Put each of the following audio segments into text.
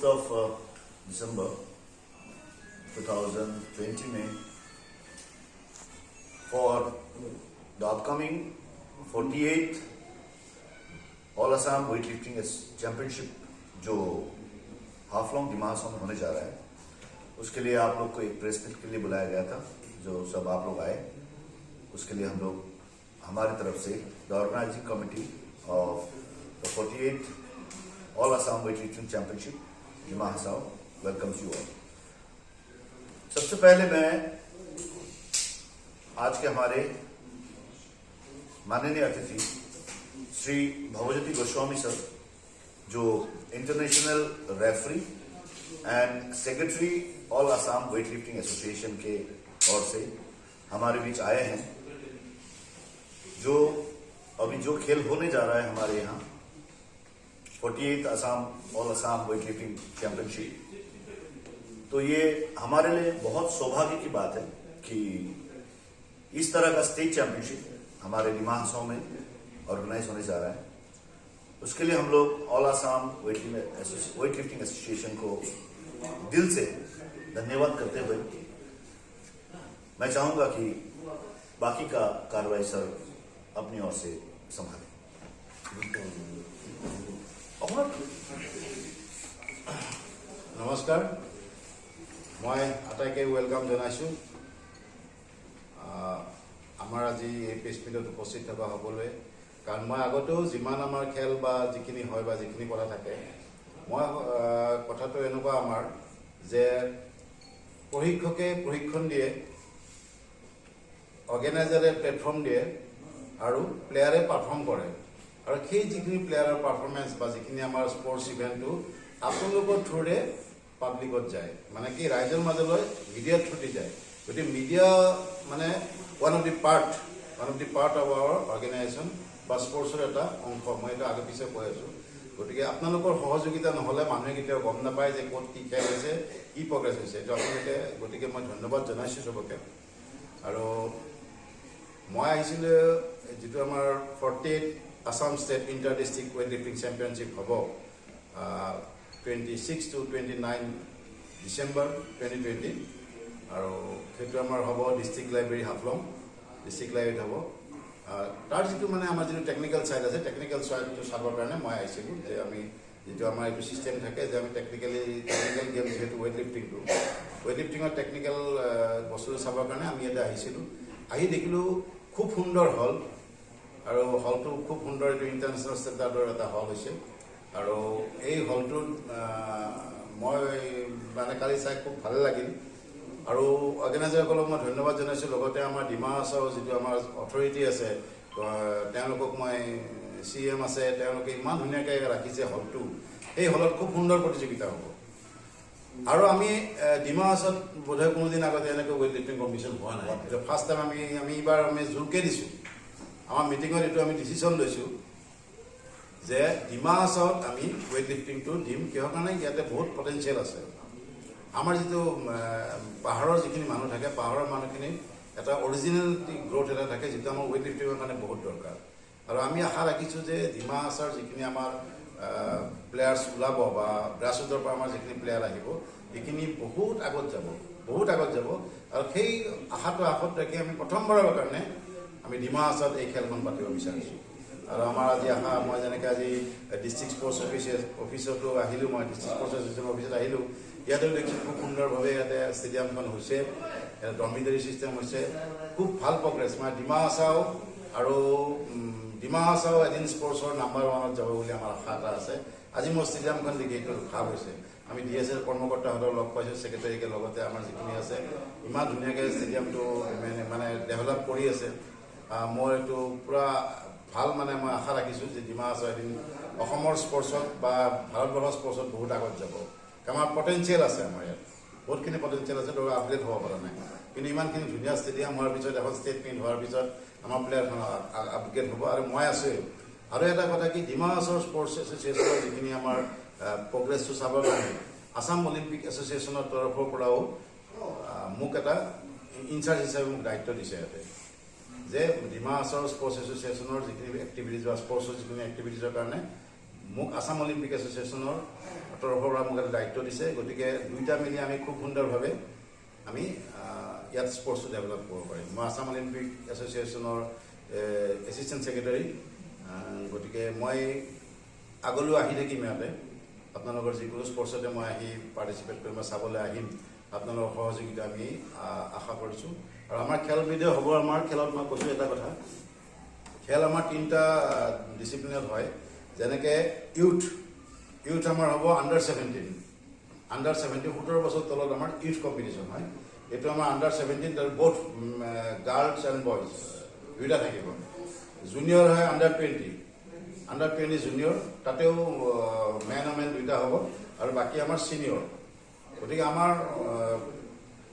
of December 2020 में for the upcoming 48th All Assam Weightlifting Championship जो हाफलोंग दिमाग में होने जा रहा है, उसके लिए आप लोग को एक प्रेस मीट के लिए बुलाया गया था। जो सब आप लोग आए, उसके लिए हम लोग हमारी तरफ से the organising committee of the 48th All Assam Weightlifting Championship दिमाग हसाओ वेलकम्स यू ऑल। सबसे पहले मैं आज के हमारे माननीय अतिथि श्री भवज्योति गोस्वामी सर, जो international referee and secretary all Assam weightlifting association के ओर से हमारे बीच आए हैं। जो अभी जो खेल होने जा रहा है हमारे यहाँ 48th Assam all Assam weightlifting championship, तो ये हमारे लिए बहुत सौभाग्य की बात है कि इस तरह का स्टेट चैंपियनशिप हमारे दिमाग में ऑर्गेनाइज होने जा रहा है। उसके लिए हम लोग ऑल असम वेटलिफ्टिंग एसोसिएशन को दिल से धन्यवाद करते हुए मैं चाहूंगा कि बाकी का कार्रवाई सर अपनी ओर से संभालें। नमस्कार, मैं आटाइके वेलकाम जनाइছোঁ आमार आज प्रेस मीटत उपस्थित थका सकलोৱে। कारण मैं आगतेও जिमान आमार खेल बा जिखिनि হয় बा जिखिनि कथा থাকে, मैं कथाটো এনেকুৱা आमार जे प्रशिक्षके प्रशिक्षण दिए, अर्गेनाइजारे प्लेटफर्म दिए और प्लेयारे पारफर्म करे और সেই যিখিনি প্লেয়াৰৰ পাৰফৰ্মেন্স বা যিখিনি আমাৰ স্পৰ্টছ ইভেন্টটো আপোনালোকৰ থ্ৰুৰে পাব্লিকত যায়, মানে কি ৰাইজৰ মাজলৈ মিডিয়াৰ থ্ৰুদি যায়। গতিকে মিডিয়া মানে one of the part of our organisation বা স্পৰ্টছৰ এটা অংশ। মই এইটো আগে পিছে কৈ আছোঁ। গতিকে আপোনালোকৰ সহযোগিতা নহ'লে মানুহে কেতিয়াও গম নাপায় যে ক'ত কি খেল হৈছে, কি প্ৰগ্ৰেছ হৈছে। এইটো আপোনালোকে, গতিকে মই ধন্যবাদ জনাইছোঁ চবকে। আৰু মই আহিছিলোঁ যিটো আমাৰ 48th Assam State Inter District Weightlifting Championship হ'ব 26 to 29 December 2020 আৰু সেইটো আমাৰ হ'ব ডিষ্ট্ৰিক্ট লাইব্ৰেৰী হাফলং, ডিষ্ট্ৰিক্ট লাইব্ৰেৰীত হ'ব। তাৰ যিটো মানে আমাৰ যিটো টেকনিকেল ছাইড আছে, টেকনিকেল ছাইডটো চাবৰ কাৰণে মই আহিছিলোঁ। যে আমি যিটো আমাৰ এইটো ছিষ্টেম থাকে যে আমি টেকনিকেল গেম যিহেতু ৱেইটলিফটিঙৰ টেকনিকেল বস্তুটো চাবৰ কাৰণে আমি ইয়াতে আহিছিলোঁ। আহি দেখিলোঁ খুব সুন্দৰ হল আৰু হলটো খুব সুন্দৰ, এইটো ইণ্টাৰনেশ্যনেল ষ্টেণ্ডাৰ্ডৰ এটা হল হৈছে। আৰু এই হলটোত মই মানে কালি চাই খুব ভাল লাগিল আৰু অৰ্গেনাইজাৰসকলক মই ধন্যবাদ জনাইছোঁ। লগতে আমাৰ ডিমা হাছাও যিটো আমাৰ অথৰিটি আছে, তেওঁলোকক মই CM আছে, তেওঁলোকে ইমান ধুনীয়াকৈ ৰাখিছে হলটো। এই হলত খুব সুন্দৰ প্ৰতিযোগিতা হ'ব। আৰু আমি ডিমা হাছাত বোধহয় কোনোদিন আগতে এনেকৈ ৱেইটলিফটিং কম্পিটিশ্যন হোৱা নাই। এইটো ফাৰ্ষ্ট টাইম আমি এইবাৰ জোৰকৈ দিছোঁ। আমাৰ মিটিঙত এইটো আমি ডিচিশ্যন লৈছোঁ যে ডিমা হাছাওত আমি ৱেইটলিফটিংটো দিম। কিহৰ কাৰণে? ইয়াতে বহুত পটেঞ্চিয়েল আছে। আমাৰ যিটো পাহাৰৰ যিখিনি মানুহ থাকে, পাহাৰৰ মানুহখিনি এটা অৰিজিনেলিটি গ্ৰ'থ এটা থাকে, যিটো আমাৰ ৱেইটলিফটিঙৰ কাৰণে বহুত দৰকাৰ। আৰু আমি আশা ৰাখিছোঁ যে ডিমা হাছাওৰ যিখিনি আমাৰ প্লেয়াৰ্ছ ওলাব বা গ্ৰাছৰুটৰ পৰা আমাৰ যিখিনি প্লেয়াৰ আহিব, সেইখিনি বহুত আগত যাব। আৰু সেই আশাটো আগত ৰাখি আমি প্ৰথমবাৰৰ কাৰণে আমি ডিমা হাছাওত এই খেলখন পাতিব বিচাৰিছোঁ। আৰু আমাৰ আজি আশা, মই যেনেকৈ আজি ডিষ্ট্ৰিক্ট স্পৰ্টছ অফিচতো আহিলোঁ, মই ডিষ্ট্ৰিক্ট স্পৰ্টছ এছ'চিয়েশ্যনৰ অফিচত আহিলোঁ। ইয়াতেও দেখিছোঁ খুব সুন্দৰভাৱে ইয়াতে ষ্টেডিয়ামখন হৈছে, ইয়াতে ডমিটৰী ছিষ্টেম হৈছে, খুব ভাল প্ৰগ্ৰেছ। মানে ডিমা হাছাও এদিন স্পৰ্টছৰ নাম্বাৰ 1ত যাব বুলি আমাৰ আশা এটা আছে। আজি মোৰ ষ্টেডিয়ামখন দেখি এইটো খাপ হৈছে। আমি DSL কৰ্মকৰ্তাহঁতক লগ পাইছোঁ, ছেক্ৰেটাৰীকে, লগতে আমাৰ যিখিনি আছে ইমান ধুনীয়াকৈ ষ্টেডিয়ামটো মানে ডেভেলপ কৰি আছে। মই এইটো পূৰা ভাল, মানে মই আশা ৰাখিছোঁ যে ডিমা হাছাও এদিন অসমৰ স্পৰ্টছত বা ভাৰতবৰ্ষৰ স্পৰ্টছত বহুত আগত যাব। আমাৰ পটেঞ্চিয়েল আছে, আমাৰ ইয়াত বহুতখিনি পটেঞ্চিয়েল আছে, ধৰক আপগ্ৰেড হ'ব পৰা নাই। কিন্তু ইমানখিনি ধুনীয়া ষ্টেডিয়াম হোৱাৰ পিছত, এখন ষ্টেট মিট হোৱাৰ পিছত আমাৰ প্লেয়াৰখন আপগ্ৰেড হ'ব। আৰু মই আছোঁ। আৰু এটা কথা কি, ডিমা হাছাও স্পৰ্টছ এছ'চিয়েশ্যনৰ যিখিনি আমাৰ প্ৰগ্ৰেছটো চাবৰ কাৰণে আছাম অলিম্পিক এছ'চিয়েশ্যনৰ তৰফৰ পৰাও মোক এটা ইনচাৰ্জ হিচাপে মোক দায়িত্ব দিছে ইয়াতে, যে ডিমা হাছাও স্পৰ্টছ এছ'চিয়েশ্যনৰ যিখিনি এক্টিভিটিজ বা স্পৰ্টছৰ যিখিনি এক্টিভিটিজৰ কাৰণে মোক আসাম অলিম্পিক এছ'চিয়েশ্যনৰ তৰফৰ পৰা মোক এটা দায়িত্ব দিছে গতিকে দুইটা মিলি আমি খুব সুন্দৰভাৱে আমি ইয়াত স্পৰ্টছটো ডেভেলপ কৰিব পাৰিম মই আসাম অলিম্পিক এছ'চিয়েশ্যনৰ এছিষ্টেণ্ট ছেক্ৰেটাৰী গতিকে মই আগলৈ আহি থাকিম ইয়াতে আপোনালোকৰ যিকোনো স্পৰ্টছতে মই আহি পাৰ্টিচিপেট কৰিম বা চাবলৈ আহিম আপোনালোকৰ সহযোগিতা আমি আশা কৰিছোঁ আৰু আমাৰ খেলবিধে হ'ব আমাৰ খেলত মই কৈছোঁ এটা কথা খেল আমাৰ 3টা ডিচিপ্লিনত হয় যেনেকৈ ইউথ আমাৰ হ'ব আণ্ডাৰ 17 17 বছৰ তলত আমাৰ ইউথ কম্পিটিশ্যন হয় এইটো আমাৰ আণ্ডাৰ 17 তাৰ বোথ গাৰ্লছ এণ্ড বয়জ দুইটা থাকিব জুনিয়ৰ হয় আণ্ডাৰ 20 জুনিয়ৰ তাতেও মেন দুইটা হ'ব আৰু বাকী আমাৰ ছিনিয়ৰ গতিকে আমাৰ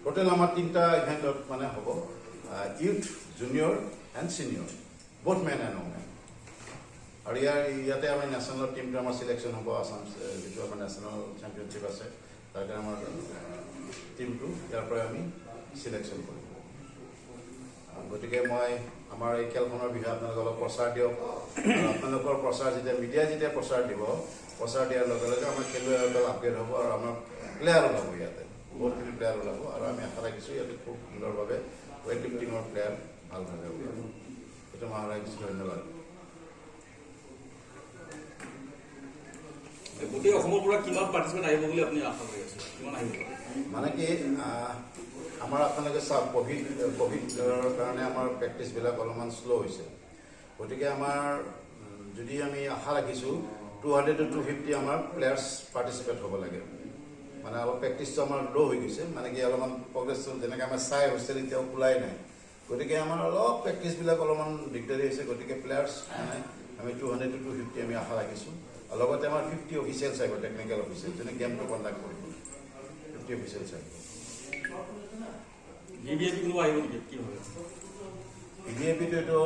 টোটেল আমাৰ 3টা ইভেণ্টত মানে হ'ব youth junior and senior both men and women আৰু ইয়াতে আমাৰ নেশ্যনেল টিমটো আমাৰ চিলেকশ্যন হ'ব আসাম যিটো আমাৰ নেশ্যনেল চেম্পিয়নশ্বিপ আছে তাৰ কাৰণে আমাৰ টিমটো ইয়াৰ পৰাই আমি চিলেকশ্যন কৰিম গতিকে মই আমাৰ এই খেলখনৰ বিষয়ে আপোনালোকে অলপ প্ৰচাৰ দিয়ক আপোনালোকৰ প্ৰচাৰ যেতিয়া প্ৰচাৰ দিব প্ৰচাৰ দিয়াৰ লগে লগে আমাৰ খেলুৱৈসকল আপগ্ৰেড হ'ব আৰু আমাৰ প্লেয়াৰ ওলাব ইয়াতে বহুতখিনি প্লেয়াৰ ওলাব আৰু আমি আশা ৰাখিছোঁ ইয়াতে খুব সুন্দৰভাৱে ৱেইট লিফটিঙৰ প্লেয়াৰ ভালভাৱে ওলাব সেইটো মই আশা ৰাখিছোঁ ধন্যবাদ গোটেই অসমৰ পৰা কিমান পাৰ্টিচিপেণ্ট আহিব বুলি আপুনি আশা কৰি আছে কিমান আহিব মানে কি আমাৰ আপোনালোকে চাওক ক'ভিডৰ কাৰণে আমাৰ প্ৰেক্টিচবিলাক অলপমান শ্ল' হৈছে গতিকে আমাৰ যদি আমি আশা ৰাখিছোঁ 200 to 250 আমাৰ প্লেয়াৰ্ছ পাৰ্টিচিপেট হ'ব লাগে মানে অলপ প্ৰেক্টিচটো আমাৰ ল' হৈ গৈছে মানে কি অলপমান প্ৰগ্ৰেছটো যেনেকৈ আমাৰ চাই হোষ্টেল এতিয়াও ওলাই নাই গতিকে আমাৰ অলপ প্ৰেক্টিচবিলাক অলপমান দিগদাৰী হৈছে গতিকে প্লেয়াৰ্ছ মানে আমি 200 to 250 আমি আশা ৰাখিছোঁ আৰু লগতে আমাৰ 50 অফিচিয়েলছ আহিব টেকনিকেল অফিচিয়েল যোনে গেমটো কণ্ডাক্ট কৰিব 50 অফিচিয়েলছ আহিব VVIP কোনো আহিব নেকি কি হয় VVIPটো এইটো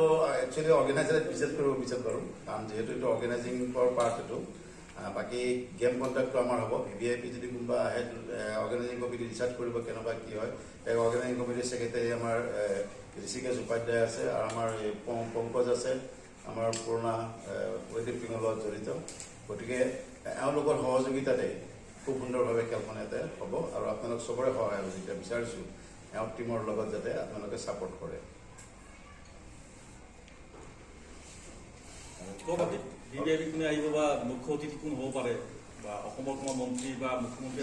একচুৱেলি অৰ্গেনাইজাৰে ডিচাইড কৰিব বিচাৰ পাৰোঁ কাৰণ যিহেতু এইটো অৰ্গেনাইজিঙৰ পাৰ্ট এইটো বাকী গেম কণ্ডাক্টটো আমাৰ হ'ব VVIP যদি কোনোবা আহে অৰ্গেনাইজিং কমিটি ডিচাইড কৰিব কেনেকুৱা কি হয় এই অৰ্গেনাইজিং কমিটিৰ ছেক্ৰেটাৰী আমাৰ ঋষিকেশ উপাধ্যায় আছে আৰু আমাৰ পংকজ আছে আমাৰ পুৰণা ৱেইট লিফটিঙৰ লগত জড়িত গতিকে এওঁলোকৰ সহযোগিতাতে খুব সুন্দৰভাৱে খেলখন ইয়াতে হ'ব আৰু আপোনালোক চবৰে সহায় সহযোগিতা বিচাৰিছোঁ এওঁৰ টিমৰ লগত যাতে আপোনালোকে ছাপোৰ্ট কৰে VVIP কোনে আহিব বা মুখ্য অতিথি কোন হ'ব পাৰে বা অসমৰ কোনো মন্ত্ৰী বা মুখ্যমন্ত্ৰী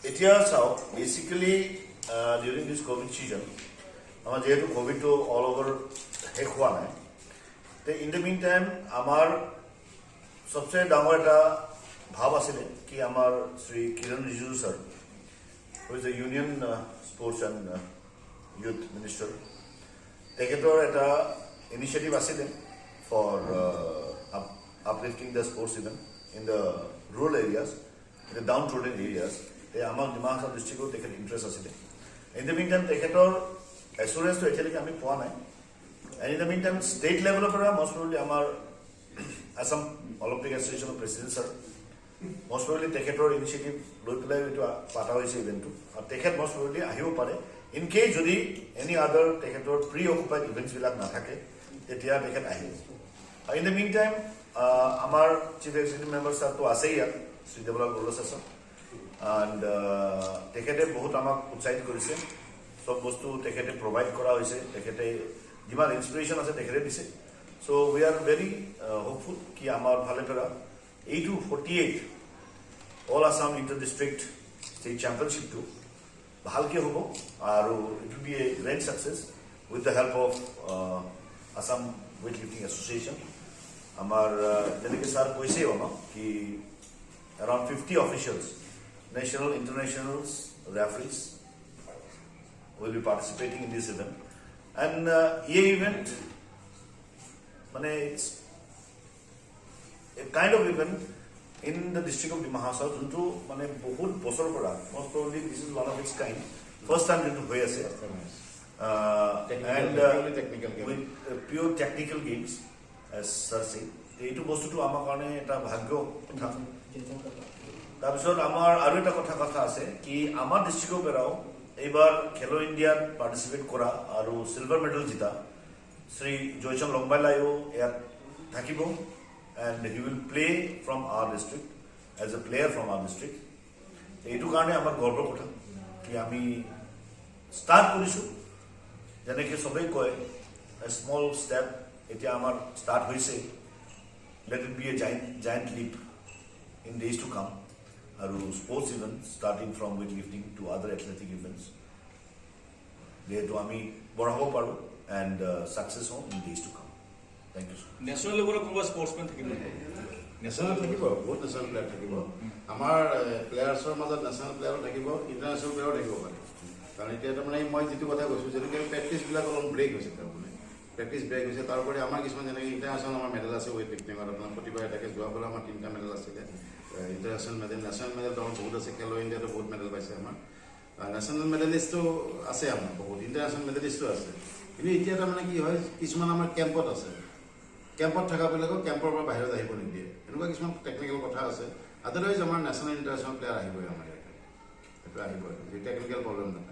এতিয়া চাওক বেচিকেলি ডিউৰিং দিছ ক'ভিড ছিজন আমাৰ যিহেতু ক'ভিডটো অল অভাৰ শেষ হোৱা নাই তে ইন দ্য মিন টাইম আমাৰ সবচে ডাঙৰ এটা ভাৱ আছিলে কি আমাৰ Shri Kiran Rijiju sir who is the union sports and youth minister তেখেতৰ এটা ইনিচিয়েটিভ আছিলে for uplifting the sports event in the rural areas, in the downtrodden areas. আমাৰ ডিমা হাছাও ডিষ্ট্ৰিক্টত তেখেত ইণ্টাৰেষ্ট আছিলে ইন দ্য মিন টাইম তেখেতৰ এচুৰেঞ্চটো এতিয়ালৈকে আমি পোৱা নাই and in the mean time state লেভেলৰ পৰা মষ্ট প্ৰবলি আমাৰ আসাম অলিম্পিক এছ'চিয়েশ্যনৰ প্ৰেচিডেণ্ট ছাৰ মষ্ট প্ৰবলি তেখেতৰ ইনিচিয়েটিভ লৈ পেলাই এইটো পাতা হৈছে ইভেণ্টটো আৰু তেখেত মষ্ট প্ৰবলি আহিব পাৰে ইন কেছ যদি এনি আদাৰ তেখেতৰ প্ৰি অকুপাইড ইভেণ্টছবিলাক নাথাকে তেতিয়া তেখেত আহিব আৰু ইন দ্য মিন টাইম আমাৰ চিফ এক্সিকিউটিভ মেম্বাৰ ছাৰটো আছেই ইয়াত শ্ৰী দেৱলাল বৰুৱা এণ্ড তেখেতে বহুত আমাক উৎসাহিত কৰিছে চব বস্তু তেখেতে প্ৰভাইড কৰা হৈছে তেখেতে যিমান ইনস্পিৰেশ্যন আছে তেখেতে দিছে so' we are very hopeful কি আমাৰ ফালে পৰা 48 all Assam inter district state চেম্পিয়নশ্বিপটো ভালকৈ হ'ব আৰু it will be a great success with the help of Assam weight lifting association আমাৰ যেনেকৈ ছাৰ কৈছেও আমাক কি around 50 officials, national, international referees will be participating in this event. And ये event, माने it's a kind of event in the district of Dima Hasao, जोंतो माने बहुत बছৰ পৰা most probably this is one of its kind. First time जोंतो হৈ আছে. And with pure technical games, as sir said. এইটো বস্তুটো আমাৰ কাৰণে এটা ভাগ্য কথা তাৰপিছত আমাৰ আৰু এটা কথা আছে কি আমাৰ ডিষ্ট্ৰিক্টৰ পৰাও এইবাৰ খেলো ইণ্ডিয়াত পাৰ্টিচিপেট কৰা আৰু চিলভাৰ মেডেল জিতা শ্ৰী জয়চন্দ লংবাইলাইও ইয়াত থাকিব and he will play from our district as a player from our district. এইটো কাৰণে আমাৰ গৰ্বৰ কথা কি আমি ষ্টাৰ্ট কৰিছোঁ যেনেকৈ সবেই কয় স্মল ষ্টেপ এতিয়া আমাৰ ষ্টাৰ্ট হৈছে let it be a giant leap in days to come আৰু sports events starting from weightlifting to other athletic events যেহেতু আমি বঢ়াব পাৰোঁ and success home in days to come. Thank you, sir. National লেভেলত কোনোবা sportsmen থাকিব national থাকিব বহুত নেশ্যনেল প্লেয়াৰ থাকিব আমাৰ প্লেয়াৰ্ছৰ মাজত নেশ্যনেল প্লেয়াৰো থাকিব ইণ্টাৰনেশ্যনেল প্লেয়াৰো থাকিব পাৰে কাৰণ এতিয়া তাৰমানে মই যিটো কথা কৈছোঁ যেনেকৈ প্ৰেক্টিছবিলাক অলপ ব্ৰেক হৈছে তাৰমানে প্ৰেক্টিছ ব্ৰেক হৈছে তাৰোপৰি আমাৰ কিছুমান যেনেকৈ ইণ্টাৰনেশ্যনেল আমাৰ মেডেল আছে ৱেইট লিফটিঙত আপোনাৰ প্ৰতিবাৰে থাকে যোৱাবাৰ আমাৰ 3টা মেডেল আছিলে ইণ্টাৰনেশ্যনেল মেডেল নেশ্যনেল মেডেল আমাৰ বহুত আছে খেলো ইণ্ডিয়াতো বহুত মেডেল পাইছে আমাৰ নেশ্যনেল মেডেলিষ্টো আছে আমাৰ বহুত ইণ্টাৰনেশ্যনেল মেডেলিষ্টো আছে কিন্তু এতিয়া তাৰমানে কি হয় কিছুমান আমাৰ কেম্পত আছে কেম্পত থকাবিলাকক কেম্পৰ পৰা বাহিৰত আহিব নিদিয়ে এনেকুৱা কিছুমান টেকনিকেল কথা আছে আদাৰৱাইজ আমাৰ নেশ্যনেল ইণ্টাৰনেশ্যনেল প্লেয়াৰ আহিবই আমাৰ ইয়াতে সেইটো আহিবই টেকনিকেল প্ৰব্লেম নাই